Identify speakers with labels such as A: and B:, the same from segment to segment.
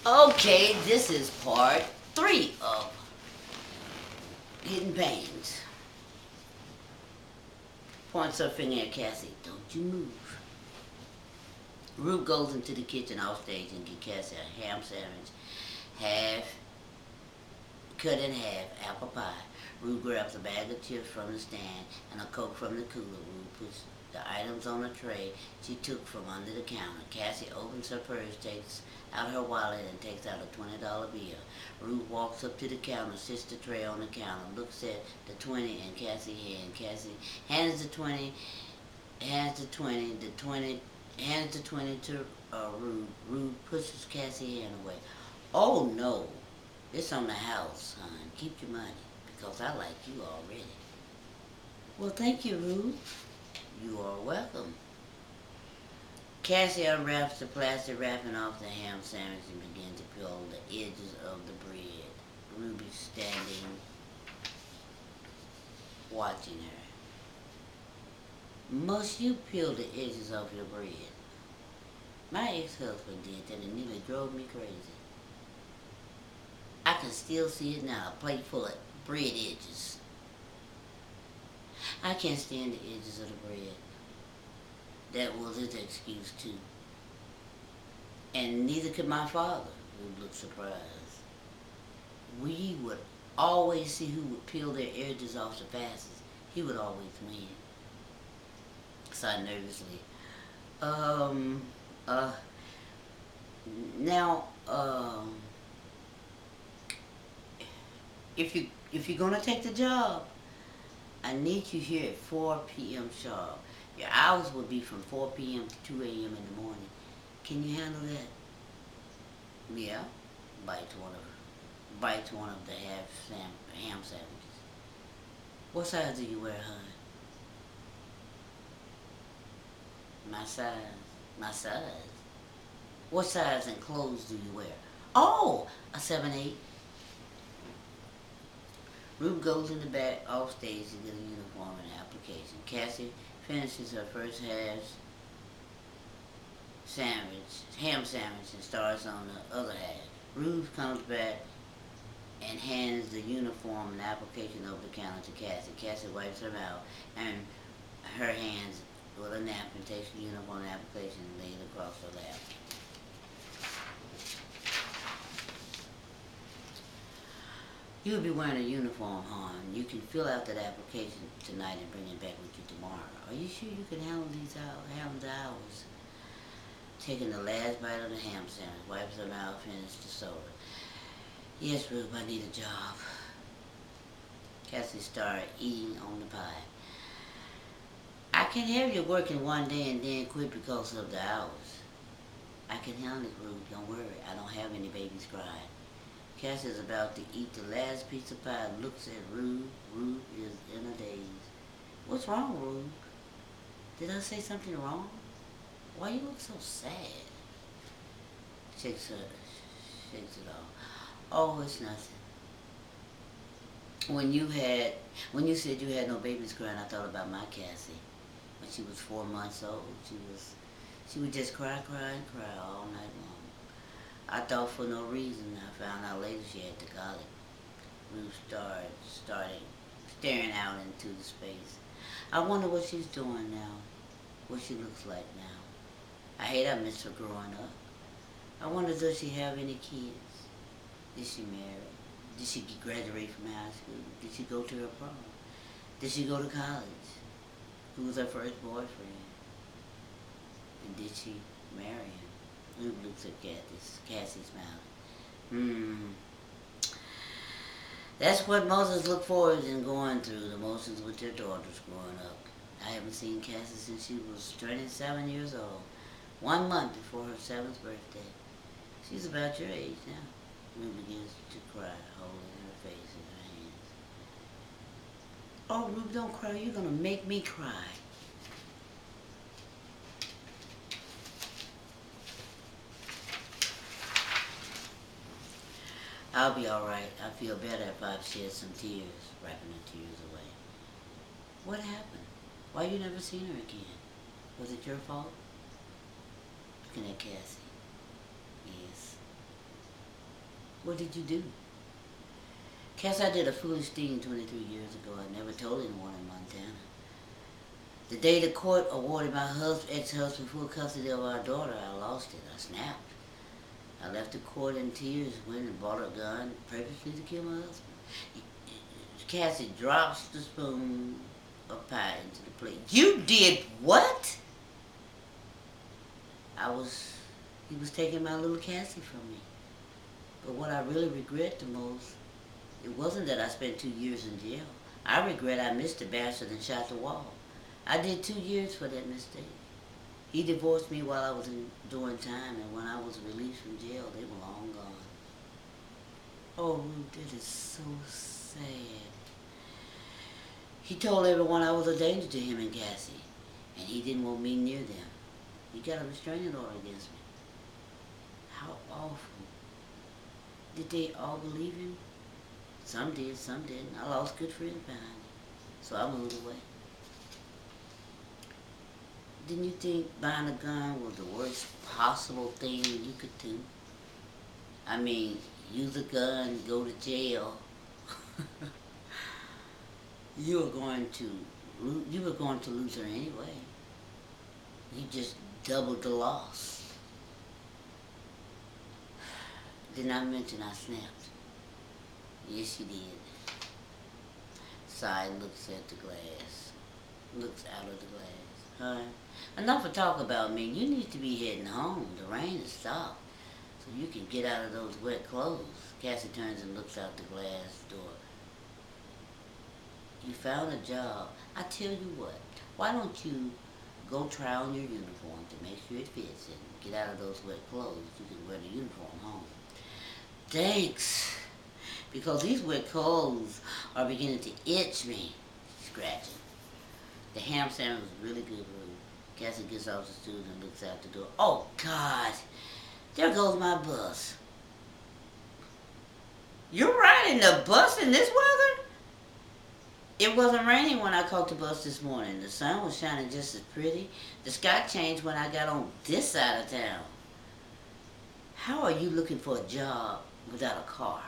A: Okay, this is part 3 of Hidden Pains. Points her finger at Cassie. Don't you move. Rube goes into the kitchen off stage and gets Cassie a ham sandwich, half, cut in half, apple pie. Rube grabs a bag of chips from the stand and a Coke from the cooler. Rube puts the items on a tray she took from under the counter. Cassie opens her purse, takes out her wallet, and takes out a $20 bill. Rube walks up to the counter, sits the tray on the counter, looks at the 20 in Cassie's hand. Cassie hands the 20, hands the 20 to Rube. Rube pushes Cassie's hand away. Oh no, it's on the house, son. Keep your money, because I like you already. Well, thank you, Rube. You are welcome. Cassie unwraps the plastic wrapping off the ham sandwich and begins to peel the edges of the bread. Ruby's standing, watching her. Must you peel the edges off your bread? My ex-husband did that and nearly drove me crazy. I can still see it now, a plate full of bread edges. I can't stand the edges of the bread. That was his excuse too. And neither could my father, who looked surprised. We would always see who would peel their edges off the fastest. He would always win. Sighed nervously. Now, if you're gonna take the job, I need you here at 4 p.m. sharp. Your hours will be from 4 p.m. to 2 a.m. in the morning. Can you handle that? Yeah. Bites one of the ham sandwiches. What size do you wear, hon? My size. My size. What size in clothes do you wear? Oh, a 7/8. Rube goes in the back off stage to get a uniform and application. Cassie finishes her first ham sandwich, and starts on the other half. Rube comes back and hands the uniform and application over the counter to Cassie. Cassie wipes her mouth and her hands with a napkin, takes the uniform and application and lays it across her lap. You'll be wearing a uniform, hon. You can fill out that application tonight and bring it back with you tomorrow. Are you sure you can handle the hours? Taking the last bite of the ham sandwich, wipes her mouth, finishes the soda. Yes, Rube, I need a job. Cassie started eating on the pie. I can have you working one day and then quit because of the hours. I can handle it, Rube. Don't worry. I don't have any babies crying. Cassie is about to eat the last piece of pie, looks at Rube. Rube is in a daze. What's wrong, Rube? Did I say something wrong? Why you look so sad? Shakes it off. Oh, it's nothing. When you said you had no babies crying, I thought about my Cassie. When she was 4 months old, she would just cry and cry all night long. I thought for no reason. I found out later she had the colic. Ruth started staring out into the space. I wonder what she's doing now. What she looks like now. I hate I miss her growing up. I wonder, does she have any kids? Did she marry? Did she graduate from high school? Did she go to her prom? Did she go to college? Who was her first boyfriend? And did she marry him? Luke looks at Cassie's mouth. That's what mothers look forward to going through, the emotions with their daughters growing up. I haven't seen Cassie since she was 27 years old. 1 month before her 7th birthday. She's about your age now. Luke begins to cry, holding her face in her hands. Oh, Rube, don't cry. You're going to make me cry. I'll be all right. I feel better if I've shed some tears, wiping the tears away. What happened? Why you never seen her again? Was it your fault? Looking at Cassie. Yes. What did you do? Cass, I did a foolish thing 23 years ago. I never told anyone in Montana. The day the court awarded my ex-husband full custody of our daughter, I lost it. I snapped. I left the court in tears, went and bought a gun purposely to kill my husband. Cassie drops the spoon of pie into the plate. You did what? He was taking my little Cassie from me. But what I really regret the most, it wasn't that I spent 2 years in jail. I regret I missed the bastard and shot the wall. I did 2 years for that mistake. He divorced me while I was doing time, and when I was released from jail, they were long gone. Oh, Ruth, that is so sad. He told everyone I was a danger to him and Cassie, and he didn't want me near them. He got a restraining order against me. How awful. Did they all believe him? Some did, some didn't. I lost good friends behind me, so I moved away. Didn't you think buying a gun was the worst possible thing you could do? I mean, use a gun, go to jail. You were going to lose her anyway. You just doubled the loss. Did not mention I snapped. Yes, you did. Side looks at the glass. Looks out of the glass. Huh? Enough of talk about me. You need to be heading home. The rain has stopped. So you can get out of those wet clothes. Cassie turns and looks out the glass door. You found a job. I tell you what. Why don't you go try on your uniform to make sure it fits and get out of those wet clothes. You can wear the uniform home. Thanks. Because these wet clothes are beginning to itch me. Scratching. The ham sandwich was really good, Ruth. Cassie gets off the stool and looks out the door. Oh, God. There goes my bus. You're riding the bus in this weather? It wasn't raining when I caught the bus this morning. The sun was shining just as pretty. The sky changed when I got on this side of town. How are you looking for a job without a car?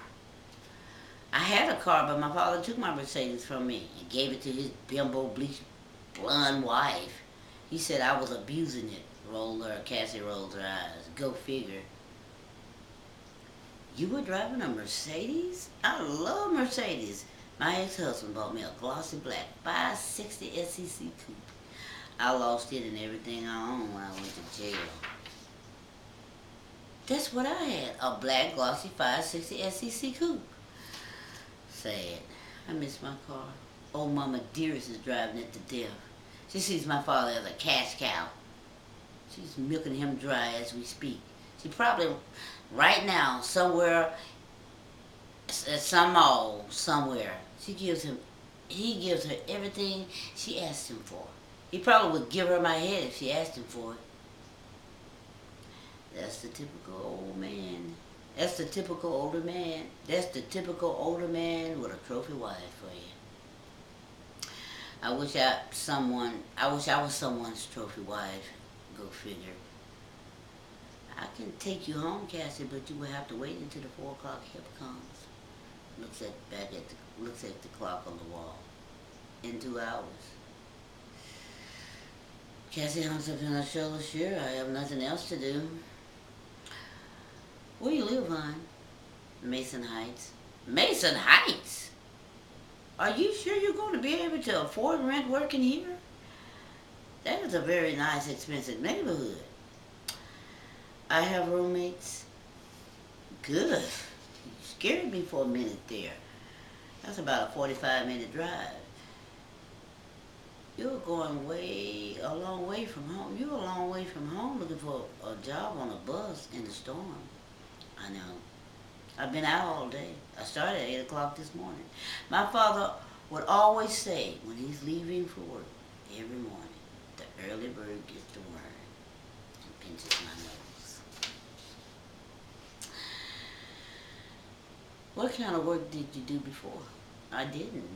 A: I had a car, but my father took my Mercedes from me and gave it to his bimbo bleached blonde wife. He said I was abusing it. Cassie rolled her eyes. Go figure. You were driving a Mercedes? I love Mercedes. My ex-husband bought me a glossy black 560 SEC coupe. I lost it and everything I owned when I went to jail. That's what I had, a black glossy 560 SEC coupe. Sad. I miss my car. Old Mama Dearest is driving it to death. She sees my father as a cash cow. She's milking him dry as we speak. She probably, right now, somewhere, at some mall, somewhere, he gives her everything she asked him for. He probably would give her my head if she asked him for it. That's the typical old man. That's the typical older man. That's the typical older man with a trophy wife for you. I wish I was someone's trophy wife. Go figure. I can take you home, Cassie, but you will have to wait until the 4 o'clock hip comes. Looks at the clock on the wall. In 2 hours. Cassie hunks up on her shoulder. Sure, I have nothing else to do. Where you live, hon? Mason Heights. Mason Heights? Are you sure you're going to be able to afford rent working here? That is a very nice, expensive neighborhood. I have roommates. Good. You scared me for a minute there. That's about a 45-minute drive. You're going a long way from home. You're a long way from home looking for a job on a bus in the storm. I know. I've been out all day. I started at 8 o'clock this morning. My father would always say when he's leaving for work every morning, the early bird gets the worm, and pinches my nose. What kind of work did you do before? I didn't.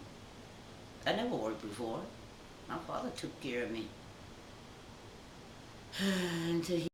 A: I never worked before. My father took care of me until he